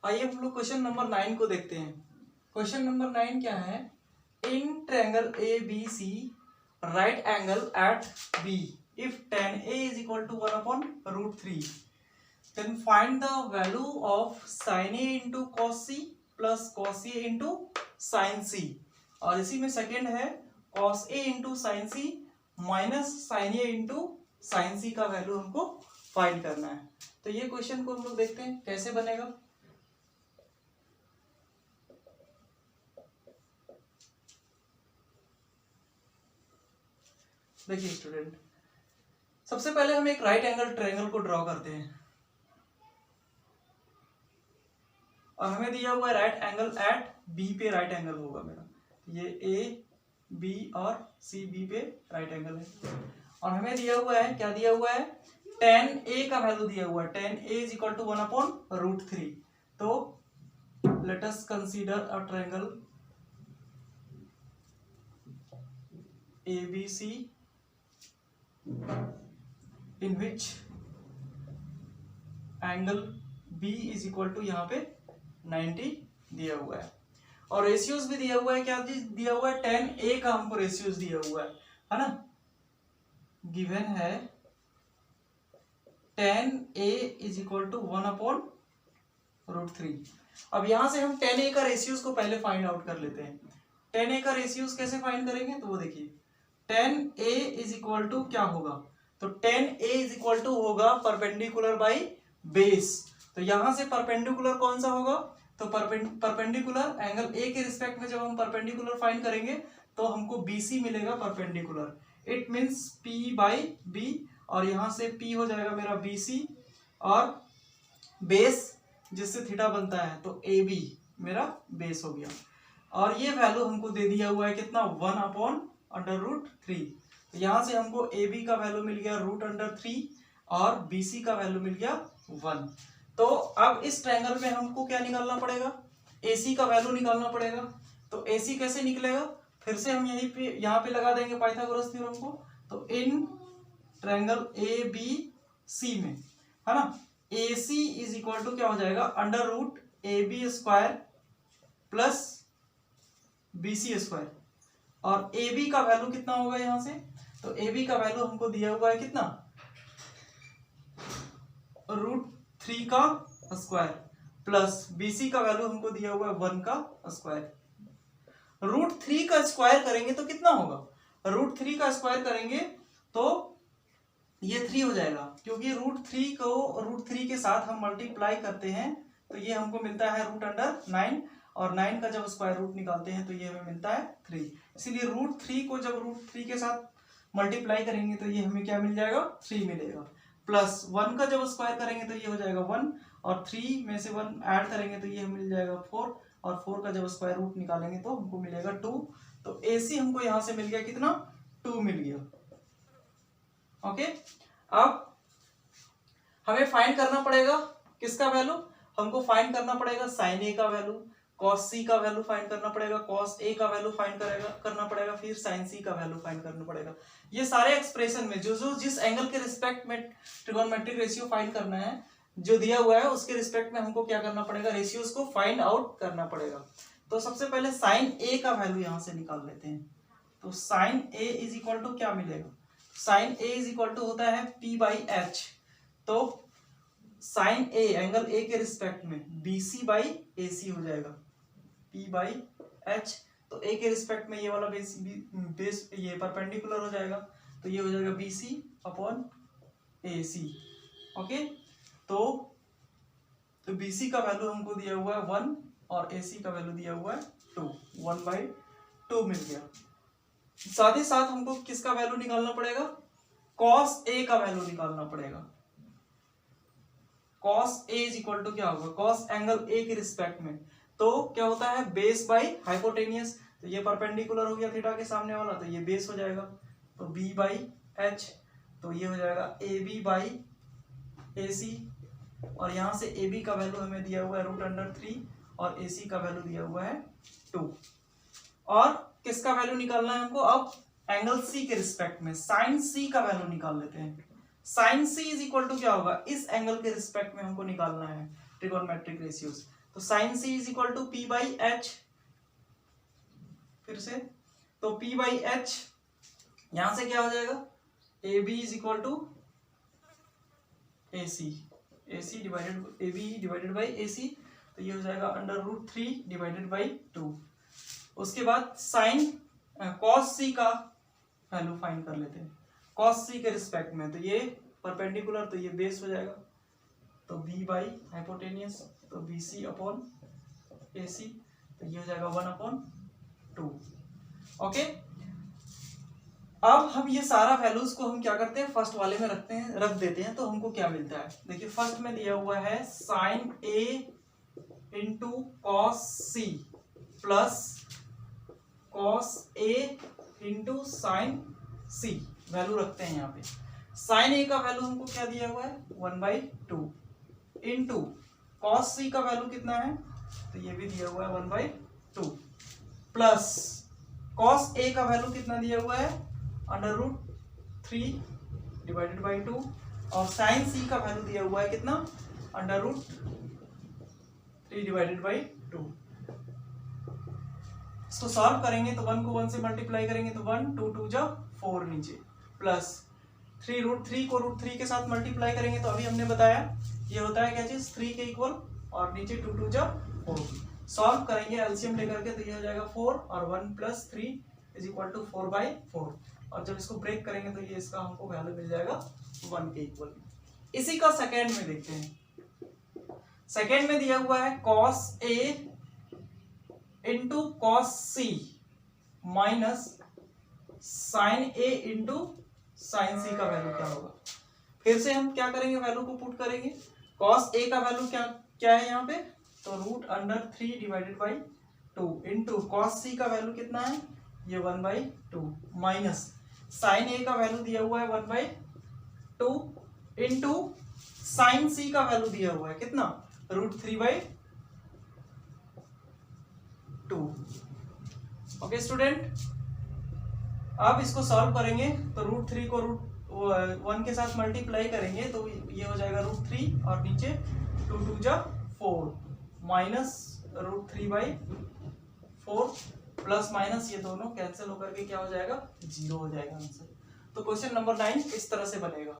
आइए हम लोग क्वेश्चन नंबर 9 को देखते हैं। क्वेश्चन नंबर 9 क्या है? In triangle A B C right angle at B if tan A is equal to 1 upon root 3 then find the value of sin A into cos C plus cos A into sin C। और इसी में second है cos A into sin C minus sin A into sin C का value हमको find करना है। तो ये क्वेश्चन को हम लोग देखते हैं कैसे बनेगा। देखिए स्टूडेंट, सबसे पहले हम एक राइट एंगल ट्रायंगल को ड्रॉ करते हैं और हमें दिया हुआ है राइट एंगल एट बी पे राइट एंगल होगा मेरा। ये ए बी और सी बी पे राइट एंगल है और हमें दिया हुआ है, क्या दिया हुआ है? tan A का वैल्यू दिया हुआ है। tan A is equal to 1 upon root 3। तो let us consider a triangle ABC in which angle B is equal to यहाँ पे 90 दिया हुआ है और रेशियोज भी दिया हुआ है। क्या दिया हुआ है? tan A का हमको रेशियोज दिया हुआ है ना, गिवन है tan A is equal to 1 upon root 3। अब यहां से हम tan A का रेशियोज को पहले फाइंड आउट कर लेते हैं। tan A का रेशियोज कैसे फाइंड करेंगे? तो वो देखिए tan A is equal to क्या होगा? तो tan A is equal to होगा परपेंडिकुलर बाई बेस। तो यहां से परपेंडिकुलर कौन सा होगा? तो परपेंडिकुलर एंगल A के रिस्पेक्ट में जब हम परपेंडिकुलर फाइंड करेंगे तो हमको BC मिलेगा perpendicular. It means P by B और यहां से P हो जाएगा मेरा BC और बेस जिससे थीटा बनता है तो AB मेरा बेस हो गया और ये वैल्यू हमको दे दिया हुआ है कितना? 1 अपॉन अंडर रूट 3। तो यहां से हमको AB का वैल्यू मिल गया रूट अंडर 3 और BC का वैल्यू मिल गया 1। तो अब इस ट्रायंगल में हमको क्या निकालना पड़ेगा? AC का वैल्यू निकालना पड़ेगा। तो AC कैसे निकलेगा? फिर से हम यहाँ पे लगा देंगे पाइथागोरस थ्योरम को। तो इन ट्रायंगल ABC में, है ना, AC इज इक्वल टू क्या हो जाएगा? Under root AB square plus BC square और AB का वैल्यू कितना होगा यहां से? तो AB का वैल्यू हमको दिया हुआ है कितना? रूट 3 का स्क्वायर प्लस BC का वैल्यू हमको दिया हुआ है 1 का स्क्वायर। रूट 3 का स्क्वायर करेंगे तो कितना होगा? रूट 3 का स्क्वायर करेंगे तो ये 3 हो जाएगा, क्योंकि रूट 3 को रूट 3 के साथ हम मल्टीप्लाई करते हैं तो ये हमको मिलता है रूट अंडर 9 और 9 का जब स्क्वायर रूट निकालते हैं तो ये हमें मिलता है 3। इसीलिए रूट 3 को जब रूट 3 के साथ मल्टीप्लाई करेंगे तो ये हमें क्या मिल जाएगा? 3 मिलेगा। प्लस 1 का जब स्क्वायर करेंगे तो ये हो जाएगा 1 और 3 में से 1 ऐड करेंगे तो ये मिल जाएगा 4 और 4 का जब स्क्वायर रूट निकालेंगे तो हमको मिलेगा 2। तो AC हमको यहां से मिल गया कितना? 2 मिल गया। ओके, अब हमें फाइंड करना पड़ेगा किसका वैल्यू? हमको फाइंड करना पड़ेगा साइन A का वैल्यू, cos C का वैल्यू फाइंड करना पड़ेगा, cos A का वैल्यू फाइंड करना पड़ेगा, फिर sin C का वैल्यू फाइंड करना पड़ेगा। ये सारे एक्सप्रेशन में जो जिस एंगल के रिस्पेक्ट में ट्रिगोनोमेट्रिक रेशियो फाइंड करना है जो दिया हुआ है उसके रिस्पेक्ट में हमको क्या करना पड़ेगा? रेशियोज को फाइंड आउट करना पड़ेगा। तो सबसे पहले sin A का वैल्यू यहां से निकाल लेते हैं। तो sin A is equal to क्या मिलेगा? sin A is equal to होता है P बाई H। तो sin A एंगल A के रिस्पेक्ट में BC बाई AC हो जाएगा P बाई H। तो A के रिस्पेक्ट में ये वाला बेस ये परपेंडिकुलर हो जाएगा तो ये हो जाएगा BC अपॉन AC। ओके, तो BC का वैल्यू हमको दिया हुआ है 1 और AC का वैल्यू दिया हुआ है 2, 1/2 मिल गया। साथ ही साथ हमको किसका वैल्यू निकालना पड़ेगा? cos A का वैल्यू निकालना पड़ेगा। cos A is equal to क्या होगा? cos एंगल A के रिस्पेक्ट में तो क्या होता है? Base by hypotenuse. तो ये परपेंडिकुलर हो गया थीटा के सामने वाला तो ये बेस हो जाएगा तो B बाई H। तो ये हो जाएगा AB बाई AC और यहां से AB का वैल्यू हमें दिया हुआ है रूट अंडर 3 और AC का वैल्यू दिया हुआ है 2। और किसका वैल्यू निकालना है हमको? अब एंगल C के रिस्पेक्ट में sin C का वैल्यू निकाल लेते हैं। sin C is equal to क्या होगा? इस एंगल के रिस्पेक्ट में हमको निकालना है ट्रिगोनोमेट्रिक रेशियोज। तो sine C is equal to P by H, फिर से तो पी बाई एच, यहां से क्या हो जाएगा, A B is equal to A C, A C divided A B divided by A C, तो ये हो जाएगा अंडर रूट 3 डिवाइडेड बाई 2। उसके बाद साइन कॉस सी का वैल्यू फाइंड कर लेते हैं, कॉस सी के रिस्पेक्ट में, तो ये परपेंडिकुलर, तो ये बेस हो जाएगा, तो बी बाई हाइपोटेनियस, तो बी सी अपॉन ए सी, तो ये हो जाएगा 1/2। ओके, अब हम ये सारा वैल्यूज को हम क्या करते हैं, फर्स्ट वाले में रख देते हैं, तो हमको क्या मिलता है, देखिए फर्स्ट में दिया हुआ है sine A into cos C plus cos A into sine C, value रखते हैं यहाँ पे। साइन ए का वैल्यू हमको क्या दिया हुआ है 1/2 इंटू कॉस सी का वैल्यू कितना है, तो ये भी दिया हुआ है 1/2 प्लस कॉस ए का वैल्यू कितना दिया हुआ है अंडर रूट 3 डिवाइडेड बाई 2, और साइन सी का वैल्यू दिया हुआ है कितना अंडर रूट 3 डिवाइडेड बाई 2। इसको सॉल्व करेंगे तो 1 को 1 से मल्टीप्लाई करेंगे तो 1, 2 2 जा 4 नीचे, प्लस 3 रूट 3 को रूट 3 के साथ मल्टीप्लाई करेंगे तो अभी हमने बताया ये होता है क्या चीज 3 के इक्वल, और नीचे 2 2 जा 4। सॉल्व करेंगे एलसीएम लेकर के, तो ये हो जाएगा 4 और 1 प्लस 3 इज इक्वल टू 4/4, और जब इसको ब्रेक करेंगे तो ये इसका हमको वैल्यू मिल जाएगा 1 के इक्वल। इसी का सेकेंड में देखते हैं। सेकेंड में दिया हुआ है cos A into cos C minus sign A into sine सी का वैल्यू क्या होगा। फिर से हम क्या करेंगे, वैल्यू को पुट करेंगे। कॉस ए का वैल्यू क्या है यहाँ पे, तो root under 3 divided by 2 into cos C का वैल्यू कितना है, ये 1/2 माइनस साइन ए का वैल्यू दिया हुआ है 1/2 इंटू साइन सी का वैल्यू दिया हुआ है कितना, रूट 3/2। ओके स्टूडेंट, अब इसको सॉल्व करेंगे तो रूट 3 को रूट 1 के साथ मल्टीप्लाई करेंगे तो ये हो जाएगा रूट 3 और नीचे 2 2 जा 4 माइनस रूट 3/4 प्लस माइनस ये दोनों कैंसिल होकर के क्या हो जाएगा 0 हो जाएगा आंसर। तो क्वेश्चन नंबर 9 इस तरह से बनेगा।